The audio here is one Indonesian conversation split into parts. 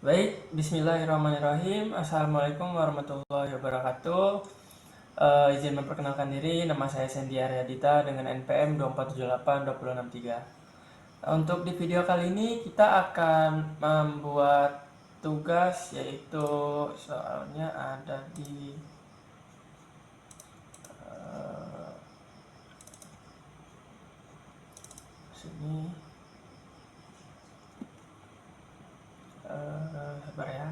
Baik, bismillahirrahmanirrahim. Assalamualaikum warahmatullahi wabarakatuh. Izin memperkenalkan diri, nama saya Sandy Aryadita dengan NPM 2478263. Untuk di video kali ini kita akan membuat tugas, yaitu soalnya ada di sini. Sabar ya.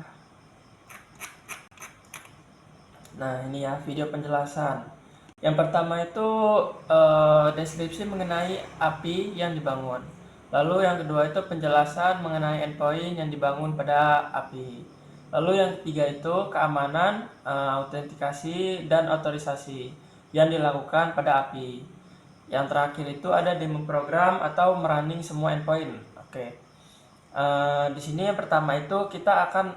Nah, ini ya video penjelasan. Yang pertama itu deskripsi mengenai API yang dibangun. Lalu yang kedua itu penjelasan mengenai endpoint yang dibangun pada API. Lalu yang ketiga itu keamanan, autentikasi, dan otorisasi yang dilakukan pada API. Yang terakhir itu ada demo program atau merunning semua endpoint. Oke. Di sini yang pertama itu kita akan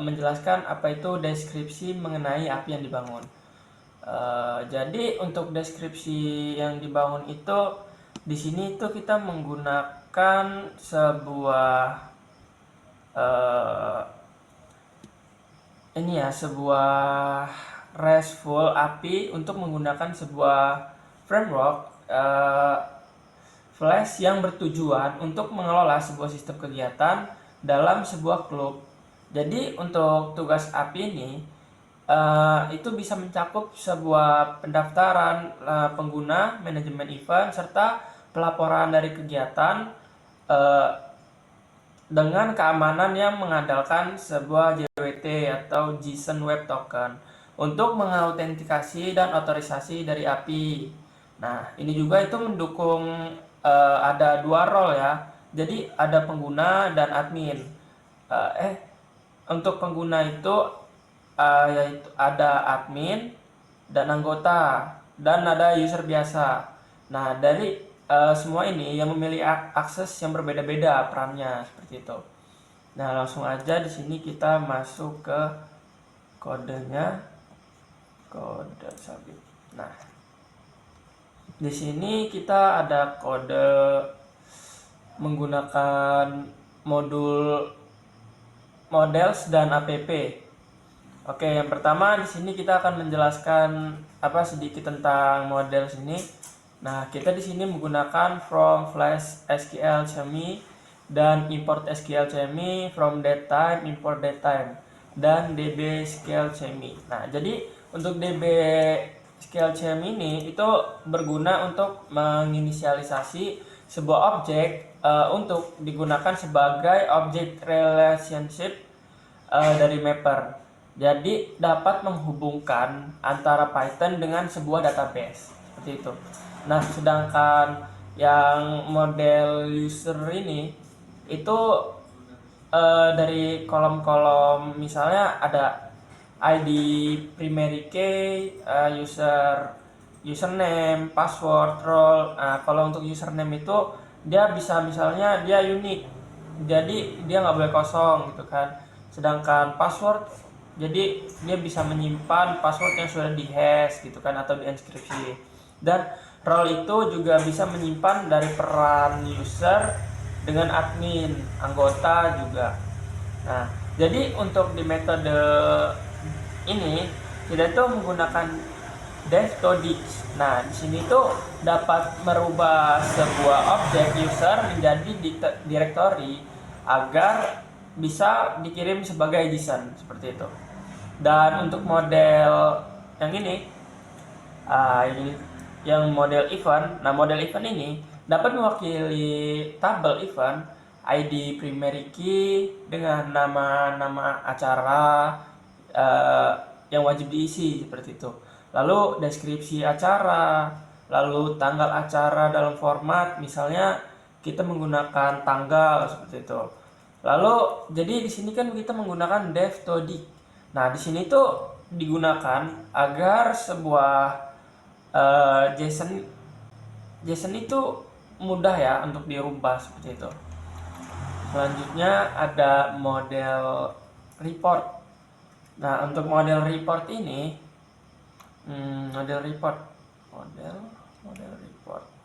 menjelaskan apa itu deskripsi mengenai API yang dibangun. Jadi untuk deskripsi yang dibangun itu di sini itu kita menggunakan sebuah sebuah RESTful API untuk menggunakan sebuah framework Flash yang bertujuan untuk mengelola sebuah sistem kegiatan dalam sebuah klub. Jadi untuk tugas API ini itu bisa mencakup sebuah pendaftaran pengguna, manajemen event, serta pelaporan dari kegiatan dengan keamanan yang mengandalkan sebuah JWT atau JSON Web Token untuk mengautentikasi dan otorisasi dari API. Nah, ini juga itu mendukung ada dua role ya. Jadi ada pengguna dan admin. Untuk pengguna itu yaitu ada admin dan anggota dan ada user biasa. Nah, dari semua ini yang memiliki akses yang berbeda-beda perannya seperti itu. Nah, langsung aja di sini kita masuk ke kodenya, kode sabit. Nah, di sini kita ada kode menggunakan modul models dan app. Oke, yang pertama di sini kita akan menjelaskan sedikit tentang models ini. Nah, kita di sini menggunakan from flash SQL CMI dan import SQL CMI, from datetime, import datetime, dan DB SQL CMI. Nah, jadi untuk DB SQL CMI ini itu berguna untuk menginisialisasi sebuah objek untuk digunakan sebagai object relationship dari mapper. Jadi dapat menghubungkan antara Python dengan sebuah database seperti itu. Nah, sedangkan yang model user ini itu dari kolom-kolom, misalnya ada ID primary key, username, password, role. Nah, kalau untuk username itu dia bisa misalnya dia unik, jadi dia nggak boleh kosong gitu kan. Sedangkan password, jadi dia bisa menyimpan password yang sudah dihash gitu kan atau dienkripsi. Dan role itu juga bisa menyimpan dari peran user dengan admin, anggota juga. Nah, jadi untuk di metode ini kita tuh menggunakan dev.dix. Nah, di sini tuh dapat merubah sebuah objek user menjadi directory agar bisa dikirim sebagai JSON seperti itu. Dan untuk model yang ini, yang model event. Nah, model event ini dapat mewakili tabel event, ID primary key dengan nama-nama acara yang wajib diisi seperti itu. Lalu deskripsi acara, lalu tanggal acara dalam format, misalnya kita menggunakan tanggal seperti itu. Lalu jadi di sini kan kita menggunakan dev.dix. Nah, di sini tuh digunakan agar sebuah JSON itu mudah ya untuk dirubah seperti itu. Selanjutnya ada model report. Nah, untuk model report ini model report.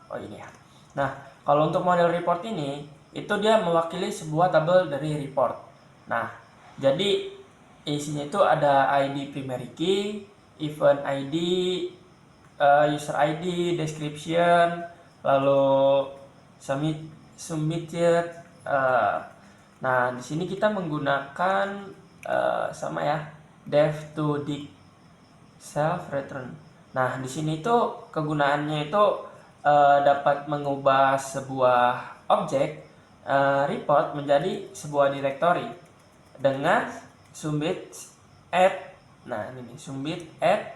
Oh, ini ya. Nah, kalau untuk model report ini itu dia mewakili sebuah tabel dari report. Nah, Jadi isinya itu ada ID primary key, event ID, user ID, description, lalu submitted. Nah, di sini kita menggunakan sama ya, dev to dig self return. Nah, di sini itu kegunaannya itu dapat mengubah sebuah objek report menjadi sebuah directory dengan submit add. Nah, ini nih, submit add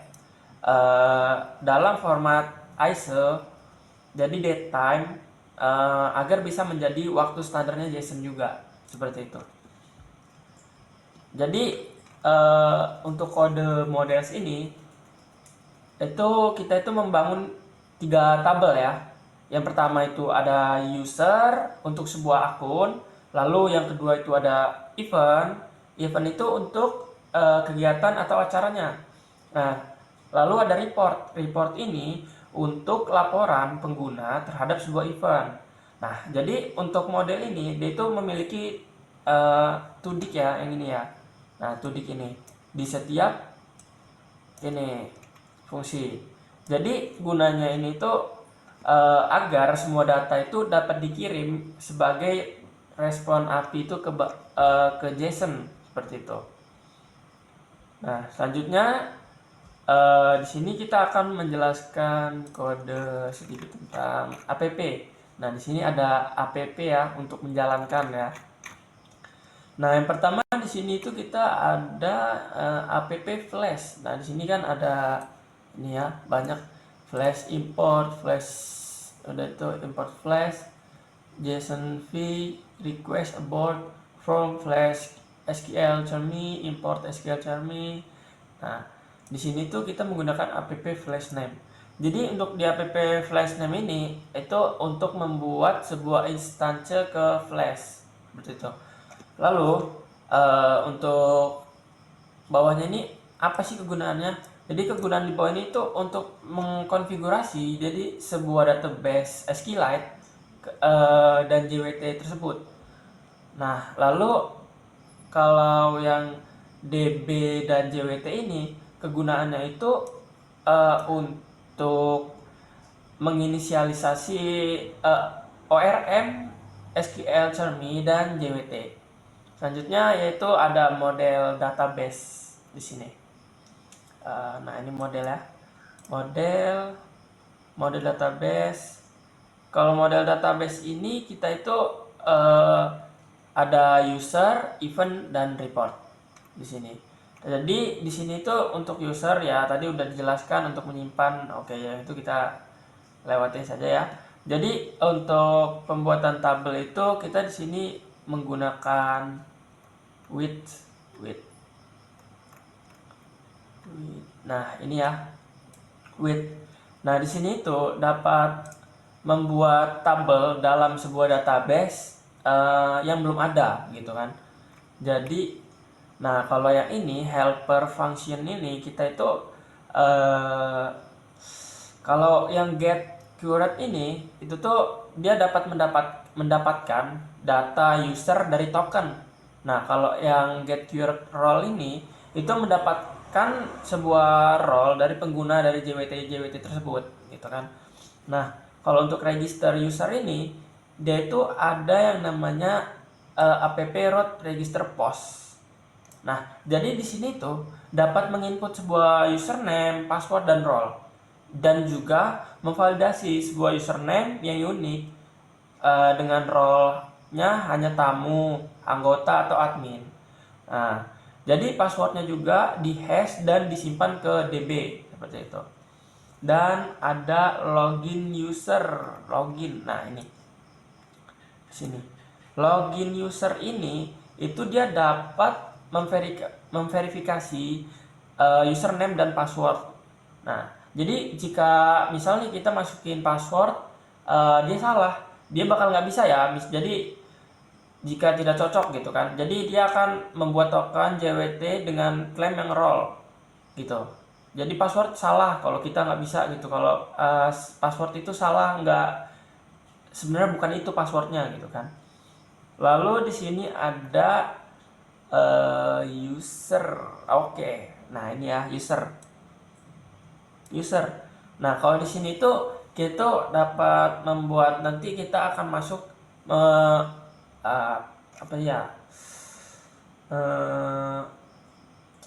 dalam format ISO, jadi datetime agar bisa menjadi waktu standarnya JSON juga, seperti itu. Jadi untuk kode models ini itu kita itu membangun 3 tabel ya. Yang pertama itu ada user untuk sebuah akun, lalu yang kedua itu ada event. Event itu untuk kegiatan atau acaranya. Nah, lalu ada report. Report ini untuk laporan pengguna terhadap sebuah event. Nah, jadi untuk model ini dia itu memiliki tudik ya, yang ini ya. Nah, tudik ini di setiap ini fungsi. Jadi gunanya ini tuh agar semua data itu dapat dikirim sebagai respon API itu ke JSON, seperti itu. Nah, selanjutnya di sini kita akan menjelaskan kode sedikit tentang app. Nah, di sini ada app ya untuk menjalankan ya. Nah, yang pertama di sini itu kita ada app flash. Nah, di sini kan ada ini ya, banyak flash import, flash udah itu import flash, JSON v request abort from flash SQL Charmy, import SQL Charmy. Nah, di sini tuh kita menggunakan app flash name. Jadi untuk di app flash name ini itu untuk membuat sebuah instansi ke flash, seperti itu. Lalu untuk bawahnya ini apa sih kegunaannya? Jadi kegunaan di bawah ini itu untuk mengkonfigurasi jadi sebuah database SQLite dan JWT tersebut. Nah, lalu kalau yang DB dan JWT ini kegunaannya itu untuk menginisialisasi ORM, SQL Charmy dan JWT. Selanjutnya yaitu ada model database di sini. Nah, ini model ya. Model database. Kalau model database ini kita itu ada user, event dan report di sini. Jadi di sini itu untuk user ya tadi udah dijelaskan untuk menyimpan. Oke ya, itu kita lewatin saja ya. Jadi untuk pembuatan tabel itu kita di sini menggunakan with. Nah, ini ya. With. Nah, di sini itu dapat membuat tabel dalam sebuah database yang belum ada gitu kan. Jadi nah, kalau yang ini helper function ini kita itu kalau yang get curate ini itu tuh dia dapat mendapatkan data user dari token. Nah, kalau yang get curate role ini itu mendapatkan sebuah role dari pengguna dari JWT tersebut gitu kan. Nah, kalau untuk register user ini dia itu ada yang namanya app root register post. Nah, jadi di sini tuh dapat menginput sebuah username, password dan role, dan juga memvalidasi sebuah username yang unik dengan role-nya hanya tamu, anggota atau admin. Nah, jadi passwordnya juga dihash dan disimpan ke DB seperti itu. Dan ada login user, login. Nah, ini di sini. Login user ini itu dia dapat memverifikasi username dan password. Nah, jadi jika misalnya kita masukin password dia salah, dia bakal nggak bisa ya. Jadi jika tidak cocok gitu kan, jadi dia akan membuat token JWT dengan klaim yang role gitu. Jadi password salah kalau kita nggak bisa gitu. Kalau password itu salah, nggak, sebenarnya bukan itu passwordnya gitu kan. Lalu di sini ada user. Oke. Nah, ini ya user. Nah, kalau di sini tuh kita dapat membuat, nanti kita akan masuk apa ya?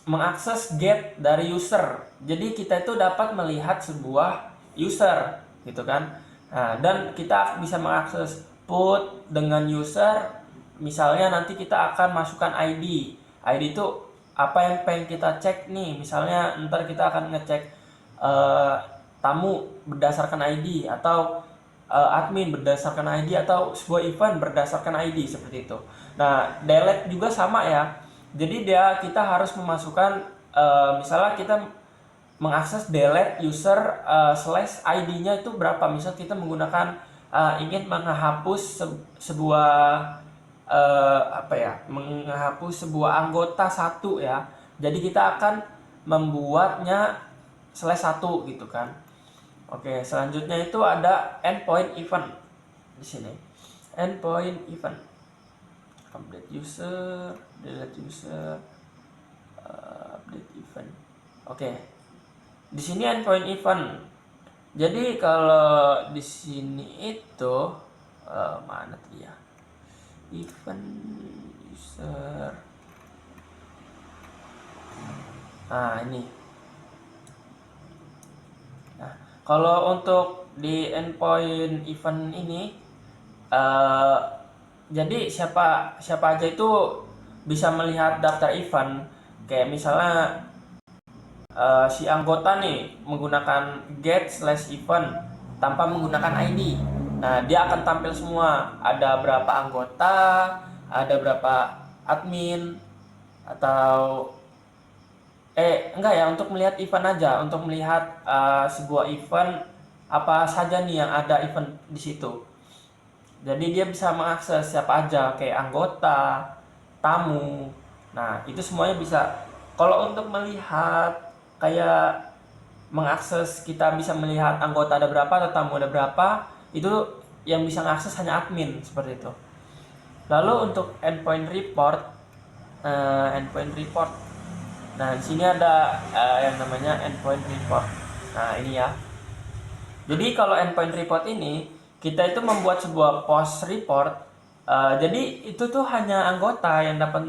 Mengakses get dari user. Jadi kita itu dapat melihat sebuah user, gitu kan. Nah, dan kita bisa mengakses put dengan user. Misalnya nanti kita akan masukkan ID. ID itu apa yang pengen kita cek nih. Misalnya ntar kita akan ngecek tamu berdasarkan ID, atau admin berdasarkan ID, atau sebuah event berdasarkan ID, seperti itu. Nah, delete juga sama ya. Jadi kita harus memasukkan misalnya kita mengakses delete user slash ID-nya itu berapa. Misal kita menggunakan ingin menghapus sebuah menghapus sebuah anggota satu ya. Jadi kita akan membuatnya slash satu gitu kan. Oke, selanjutnya itu ada endpoint event di sini. Endpoint event. Update user, delete user, update event. Oke. Di sini endpoint event. Jadi kalau di sini itu mana tadi ya? Event user. Nah, ini. Nah, kalau untuk di endpoint event ini jadi siapa aja itu bisa melihat daftar event. Kayak misalnya si anggota nih menggunakan get slash event tanpa menggunakan ID. Nah, dia akan tampil semua. Ada berapa anggota, ada berapa admin, atau enggak ya, untuk melihat event aja, untuk melihat sebuah event apa saja nih yang ada event di situ. Jadi dia bisa mengakses siapa aja, kayak anggota, tamu. Nah, itu semuanya bisa. Kalau untuk melihat kayak mengakses, kita bisa melihat anggota ada berapa atau tamu ada berapa, itu yang bisa mengakses hanya admin, seperti itu. Lalu untuk endpoint report, nah di sini ada yang namanya endpoint report. Nah, ini ya. Jadi kalau endpoint report ini, kita itu membuat sebuah post report. Jadi itu tuh hanya anggota yang dapat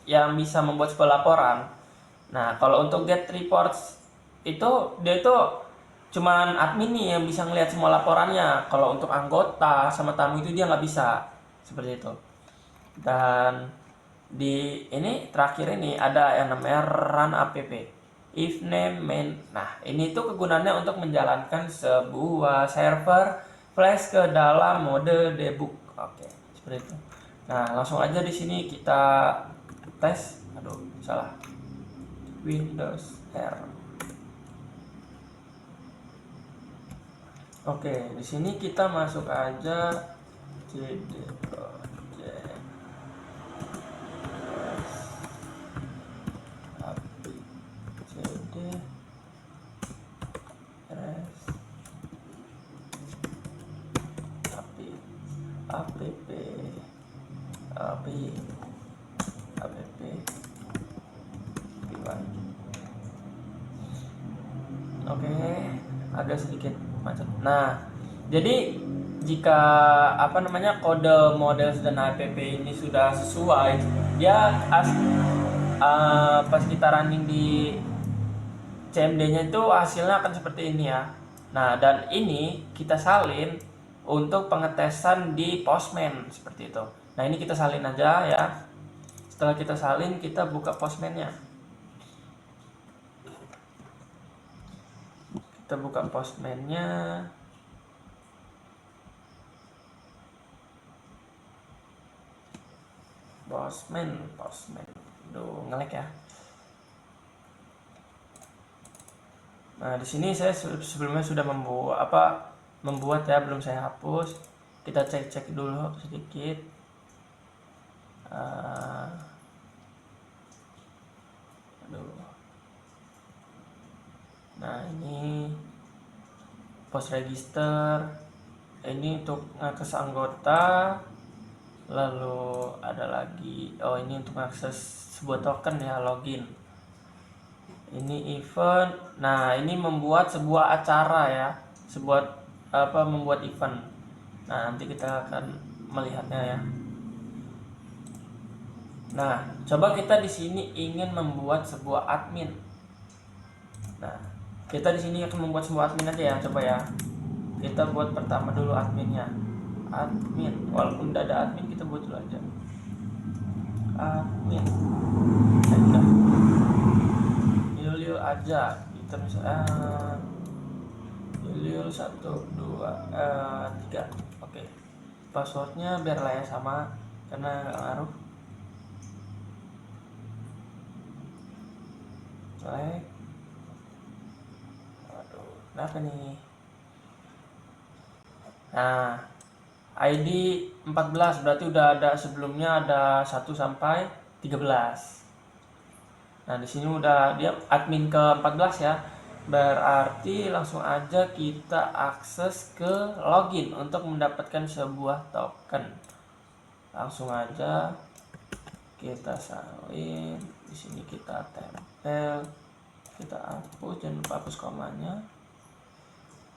yang bisa membuat sebuah laporan. Nah, kalau untuk get reports itu dia itu cuman admin nih yang bisa ngelihat semua laporannya. Kalau untuk anggota sama tamu itu dia nggak bisa, seperti itu. Dan di ini terakhir ini ada yang namanya run app. If name main. Nah, ini tuh kegunaannya untuk menjalankan sebuah server flash ke dalam mode debug. Oke, seperti itu. Nah, langsung aja di sini kita tes. Aduh, salah. Windows R. Oke, di sini kita masuk aja cd project cd app Oke, agak sedikit macet. Nah, jadi jika kode models dan app ini sudah sesuai, dia pas kita running di CMD-nya itu hasilnya akan seperti ini ya. Nah, dan ini kita salin untuk pengetesan di Postman, seperti itu. Nah, ini kita salin aja ya. Setelah kita salin, kita buka Postman-nya. Kita buka Postman-nya. Postman. Duh, ngelek ya. Nah, di sini saya sebelumnya sudah membuat ya, belum saya hapus. Kita cek dulu sedikit. Nah, ini post register. Ini untuk ngakses anggota. Lalu ada lagi, oh ini untuk mengakses sebuah token ya, login. Ini event. Nah, ini membuat sebuah acara ya, membuat event. Nah, nanti kita akan melihatnya ya. Nah, coba kita di sini ingin membuat sebuah admin. Nah, kita di sini akan membuat sebuah admin aja ya, coba ya. Kita buat pertama dulu adminnya. Admin, walaupun udah ada admin kita buat dulu aja. Admin. Udah. Yul aja. Kita misalnya Yul 1 2 3. Oke. Passwordnya biar lah ya sama karena nggak ngaruh. Select. Aduh, kenapa nih? Nah, ID 14 berarti udah ada sebelumnya, ada 1 sampai 13. Nah, di sini udah dia admin ke 14 ya. Berarti langsung aja kita akses ke login untuk mendapatkan sebuah token. Langsung aja kita salin. Di sini kita tempel. Kita hapus, jangan lupa hapus komanya.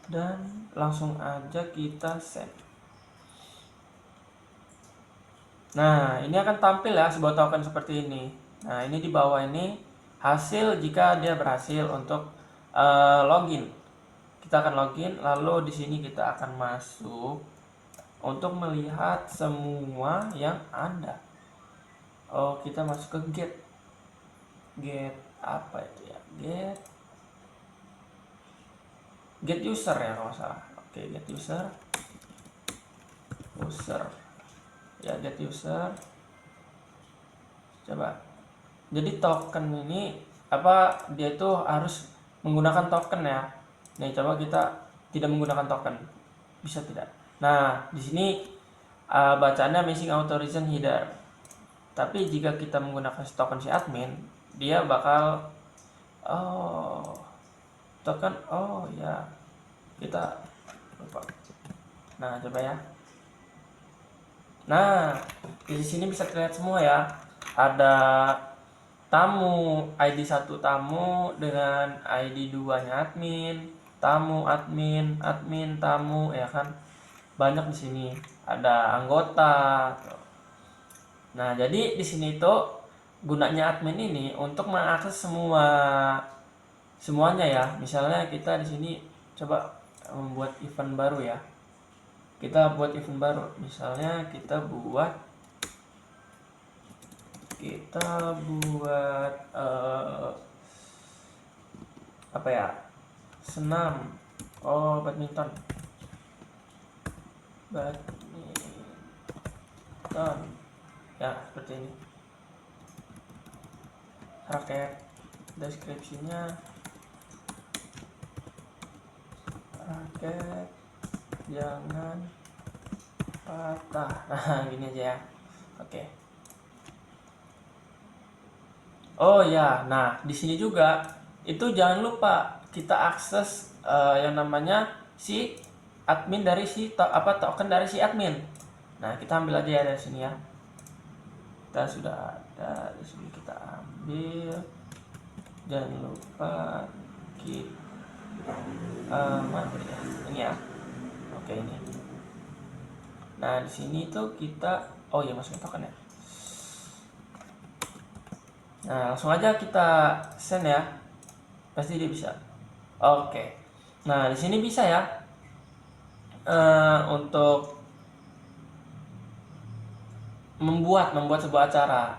Dan langsung aja kita send. Nah, ini akan tampil ya sebuah token seperti ini. Nah, ini di bawah ini hasil jika dia berhasil untuk login. Kita akan login, lalu di sini kita akan masuk untuk melihat semua yang ada. Oh, kita masuk ke get apa itu ya? Get user ya kalau salah. Oke, get user. Ya, get user. Coba. Jadi token ini dia itu harus menggunakan token ya. Nih, coba kita tidak menggunakan token. Bisa tidak? Nah, di sini bacaannya missing authorization header. Tapi jika kita menggunakan token si admin, dia bakal token ya. Kita lupa. Nah, coba ya. Nah, di sini bisa terlihat semua ya. Ada tamu, ID 1 tamu dengan ID 2-nya admin, tamu, admin, tamu ya kan. Banyak di sini. Ada anggota. Nah, jadi di sini tuh gunanya admin ini untuk mengakses semuanya ya. Misalnya kita di sini coba membuat event baru ya. Kita buat event baru, misalnya kita buat apa ya, senam, badminton ya, seperti ini. Raket, deskripsinya raket jangan patah. Nah, gini aja ya. Oke. Oh ya, nah di sini juga itu jangan lupa kita akses yang namanya si admin dari token dari si admin. Nah, kita ambil aja ya dari sini ya. Kita sudah ada di sini, kita ambil. Jangan lupa mana ya? Ini ya. Oke, ini. Nah, di sini tuh kita masukin token ya. Nah, langsung aja kita send ya. Pasti dia bisa. Oke. Nah, di sini bisa ya. Untuk membuat sebuah acara.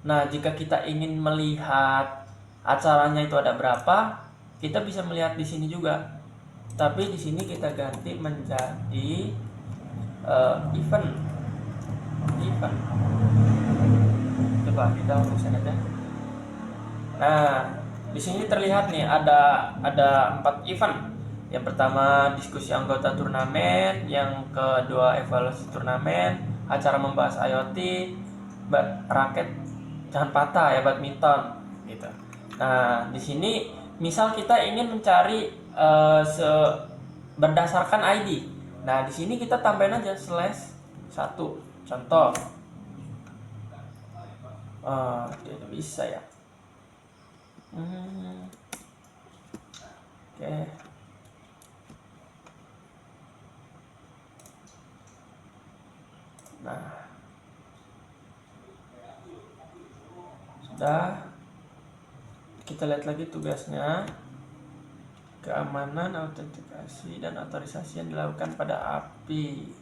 Nah, jika kita ingin melihat acaranya itu ada berapa, kita bisa melihat di sini juga. Tapi di sini kita ganti menjadi event. Coba kita urusan aja. Nah, di sini terlihat nih ada 4 event. Yang pertama diskusi anggota turnamen, yang kedua evaluasi turnamen, acara membahas IoT, raket jangan patah ya, badminton gitu. Nah, di sini misal kita ingin mencari berdasarkan ID. Nah, di sini kita tambahin aja /1. Contoh tidak bisa ya. Oke. Nah, sudah. Kita lihat lagi tugasnya. Keamanan, autentikasi, dan otorisasi yang dilakukan pada API.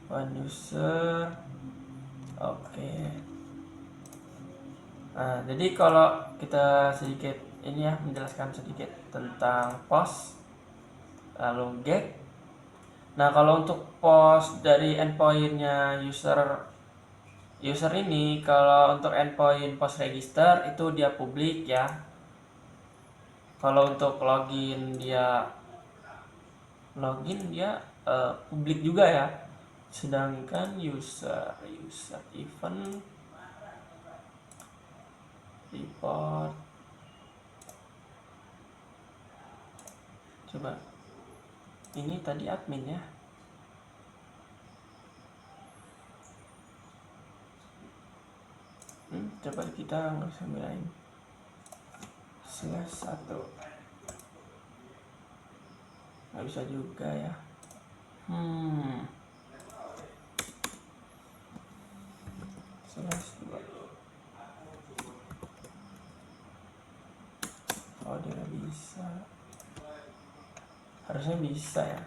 One user. Oke. Nah, jadi kalau kita sedikit ini ya, menjelaskan sedikit tentang post lalu get. Nah, kalau untuk post dari endpointnya user ini, kalau untuk endpoint post register itu dia publik ya. Kalau untuk login dia publik juga ya. Sedangkan user event report, coba ini tadi admin ya. Coba kita nggak usah bilain /1, nggak bisa juga ya. /2. Oh, dia nggak bisa, harusnya bisa ya.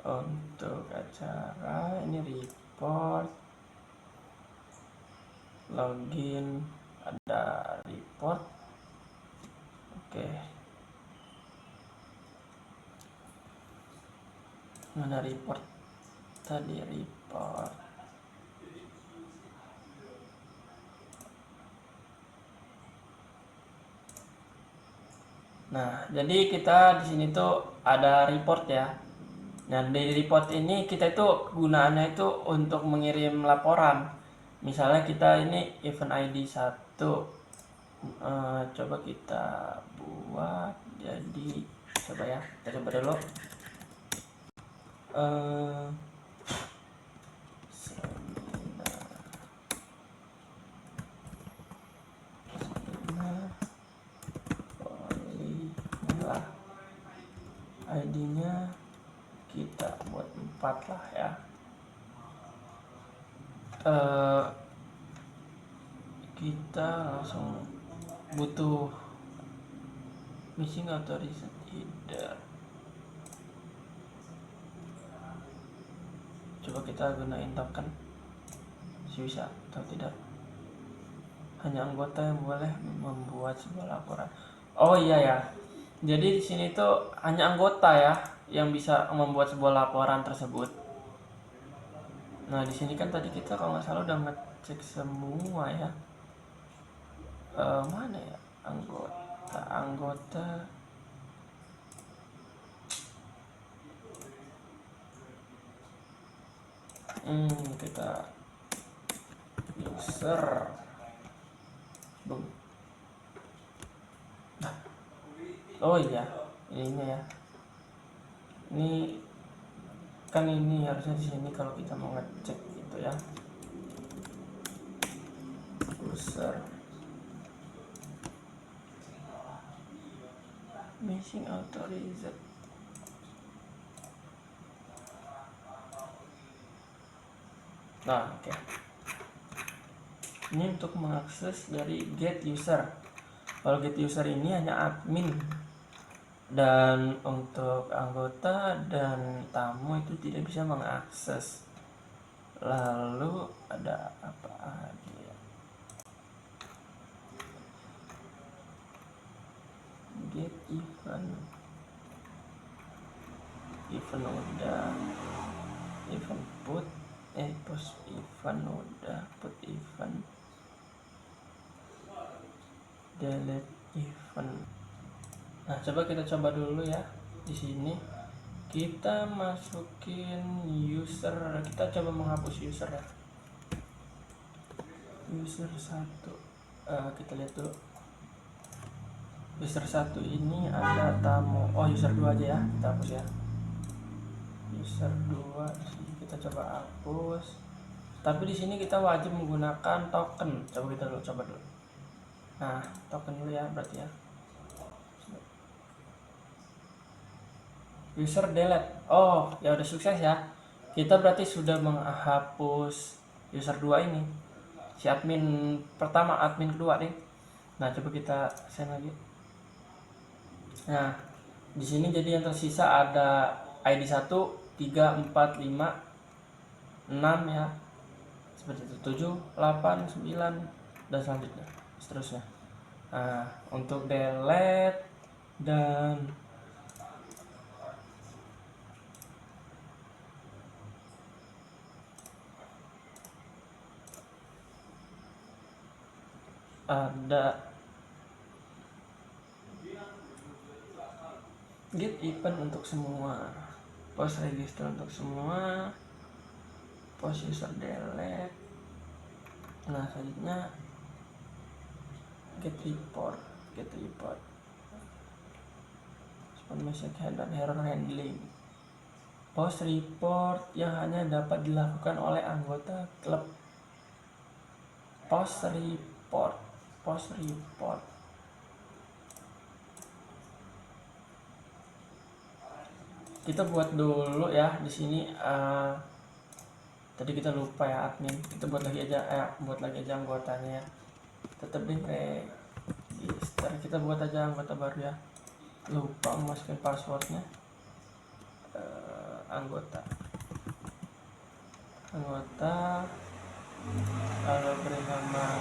Untuk acara ini report, login, ada report. Oke. Mana report tadi? Report. Nah, jadi kita di sini tuh ada report ya. Nah, di report ini kita itu gunaannya itu untuk mengirim laporan. Misalnya kita ini event ID 1. Coba kita buat jadi, coba ya, kita coba dulu. ID-nya kita buat 4 lah ya. Kita langsung butuh missing authorization header. Coba kita gunain token, bisa atau tidak. Hanya anggota yang boleh membuat sebuah laporan. Oh iya ya. Jadi di sini tuh hanya anggota ya yang bisa membuat sebuah laporan tersebut. Nah, di sini kan tadi kita kalau nggak salah udah ngecek semua ya. Mana ya anggota? Kita user. Oh iya, ininya ya. Ini kan ini harusnya di sini kalau kita mau ngecek gitu ya. User missing authorized. Nah, oke. Ini untuk mengakses dari get user. Kalau get user ini hanya admin, dan untuk anggota dan tamu itu tidak bisa mengakses. Lalu ada apa aja ya? Get event udah, event put, post event udah, put event, delete event. Nah, coba kita coba dulu ya. Di sini kita masukin user, kita coba menghapus user ya. User 1, kita lihat dulu. User 1 ini ada tamu. Oh, user 2 aja ya, kita hapus ya. User 2 di sini kita kita coba hapus. Tapi di sini kita wajib menggunakan token. Coba dulu. Nah, token dulu ya berarti ya. User delete. Oh, ya udah sukses ya. Kita berarti sudah menghapus user 2 ini. Si admin pertama, admin kedua deh. Nah, coba kita send lagi. Nah, di sini jadi yang tersisa ada ID 1, 3, 4, 5, 6 ya. Seperti itu, 7, 8, 9 dan selanjutnya seterusnya. Nah, untuk delete dan ada get event untuk semua, post register untuk semua, post user delete. Nah, selanjutnya get report respond message header error handling. Post report yang hanya dapat dilakukan oleh anggota klub. Post report kita buat dulu ya di sini. Tadi kita lupa ya admin, kita buat lagi aja anggotanya ya. Tetap di register, kita buat aja anggota baru ya. Lupa masukin passwordnya. Anggota kalau beri nama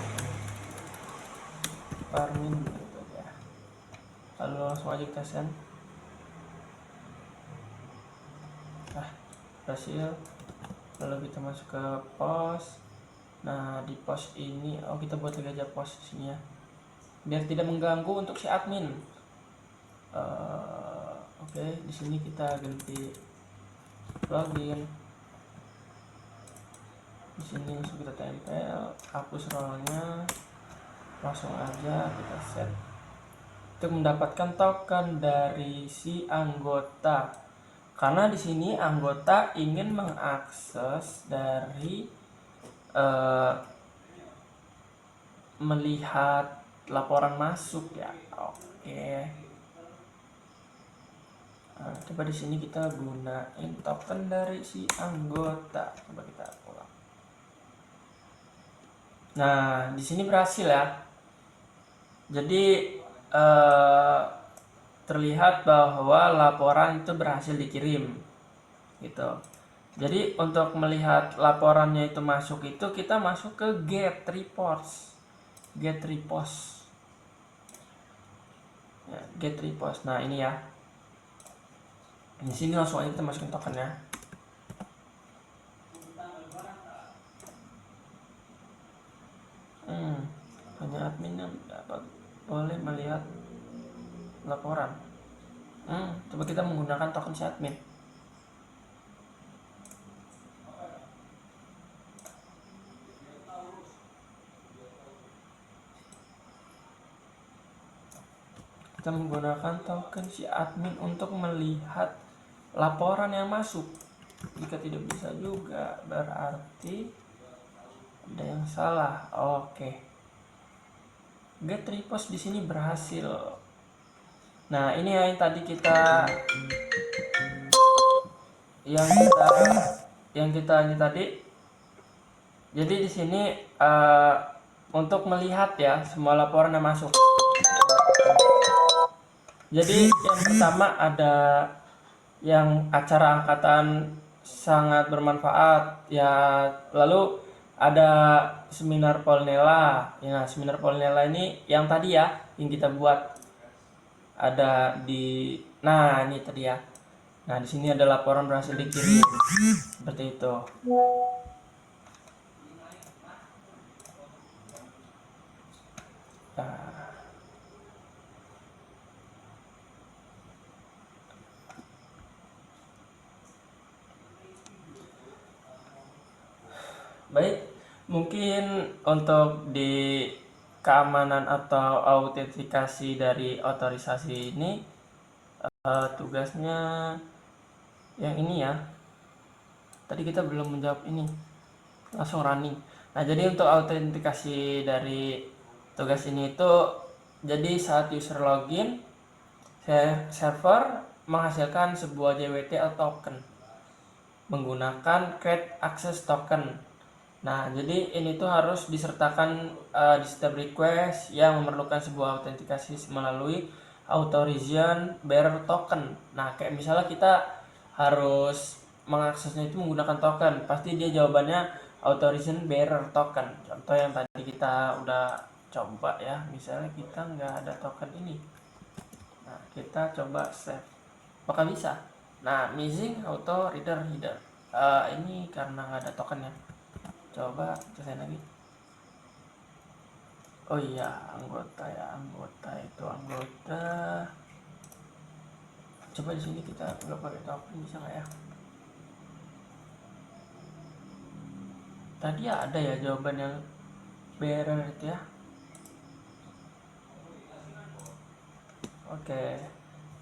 Parmin gitu ya. Lalu langsung aja kita send. Berhasil. Lalu kita masuk ke post. Nah, di post ini kita buat lagi aja post sini ya, biar tidak mengganggu untuk si admin. Oke, di sini kita ganti login. Di sini langsung kita tempel, hapus role-nya, langsung aja kita set untuk mendapatkan token dari si anggota. Karena di sini anggota ingin mengakses dari melihat laporan masuk ya. Oke. Nah, coba di sini kita gunain token dari si anggota. Coba kita ulang. Nah, di sini berhasil ya. Jadi terlihat bahwa laporan itu berhasil dikirim gitu. Jadi untuk melihat laporannya itu masuk, itu kita masuk ke get reports ya, get reports. Nah, ini ya, di sini langsung aja kita masukin tokennya. Hanya admin yang dapat boleh melihat laporan. Coba kita menggunakan token si admin. Kita menggunakan token si admin untuk melihat laporan yang masuk. Jika tidak bisa juga, berarti ada yang salah. Oke. Get repost di sini berhasil. Nah, ini yang tadi yang kita ini tadi. Jadi di sini untuk melihat ya semua laporan yang masuk. Jadi yang pertama ada yang acara angkatan sangat bermanfaat ya, lalu ada seminar Polnela. Ya, seminar Polnela ini yang tadi ya yang kita buat. Ada di, nah ini tadi ya. Nah, di sini ada laporan berhasil dikirim. Seperti itu. Baik, mungkin untuk di keamanan atau autentikasi dari otorisasi ini tugasnya yang ini ya. tadi kita belum menjawab ini, langsung running. Nah, jadi untuk autentikasi dari tugas ini itu, jadi saat user login, server menghasilkan sebuah JWT atau token menggunakan create access token. Nah, jadi ini tuh harus disertakan di setiap request yang memerlukan sebuah autentikasi melalui authorization bearer token. Nah, kayak misalnya kita harus mengaksesnya itu menggunakan token, pasti dia jawabannya authorization bearer token. Contoh yang tadi kita udah coba ya, misalnya kita nggak ada token ini. Nah, kita coba save. Apakah bisa? Nah, missing auto reader header. Ini karena nggak ada token ya. Coba selesai lagi. Oh iya, anggota ya, anggota itu anggota. Coba di sini kita nggak pakai token, bisa nggak ya? Tadi ada ya jawaban yang bearer itu ya. Oke.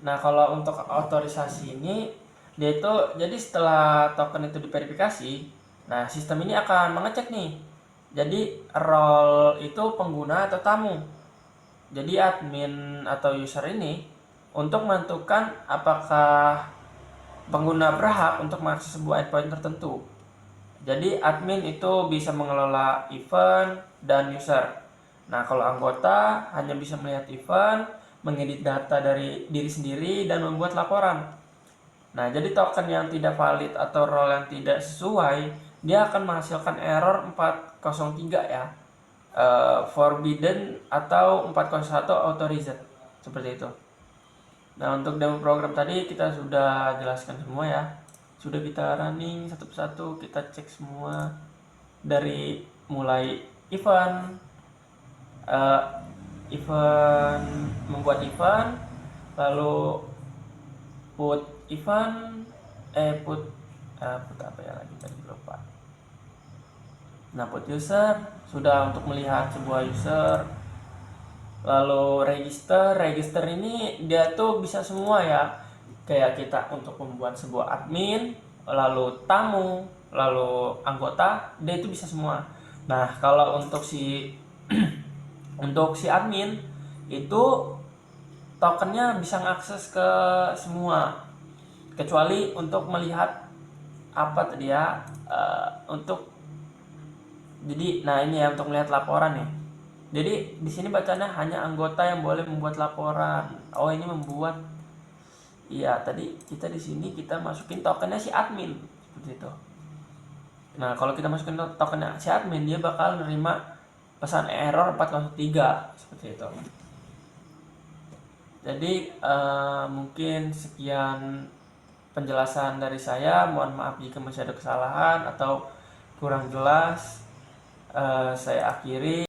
Nah, kalau untuk otorisasi ini, dia itu jadi setelah token itu diverifikasi, nah sistem ini akan mengecek nih. Jadi role itu pengguna atau tamu. Jadi admin atau user ini untuk menentukan apakah pengguna berhak untuk mengakses sebuah endpoint tertentu. Jadi admin itu bisa mengelola event dan user. Nah, kalau anggota hanya bisa melihat event, mengedit data dari diri sendiri, dan membuat laporan. Nah, jadi token yang tidak valid atau role yang tidak sesuai, dia akan menghasilkan error 403 ya. Forbidden atau 401 authorized. Seperti itu. Nah, untuk demo program tadi kita sudah jelaskan semua ya. Sudah kita running satu persatu, kita cek semua dari mulai event, membuat event, lalu put event, put apa ya lagi tadi lupa. Nah, put user sudah untuk melihat sebuah user, lalu register ini dia tuh bisa semua ya, kayak kita untuk membuat sebuah admin, lalu tamu, lalu anggota, dia itu bisa semua. Nah, kalau untuk si untuk si admin itu tokennya bisa mengakses ke semua, kecuali untuk melihat apa tadi ya, untuk jadi nah ini ya untuk melihat laporan ya. Jadi di sini bacanya hanya anggota yang boleh membuat laporan. Oh, ini membuat. Iya, tadi kita di sini kita masukin tokennya si admin seperti itu. Nah, kalau kita masukin tokennya si admin, dia bakal nerima pesan error 403 seperti itu. Jadi mungkin sekian penjelasan dari saya. Mohon maaf jika masih ada kesalahan atau kurang jelas. Saya akhiri.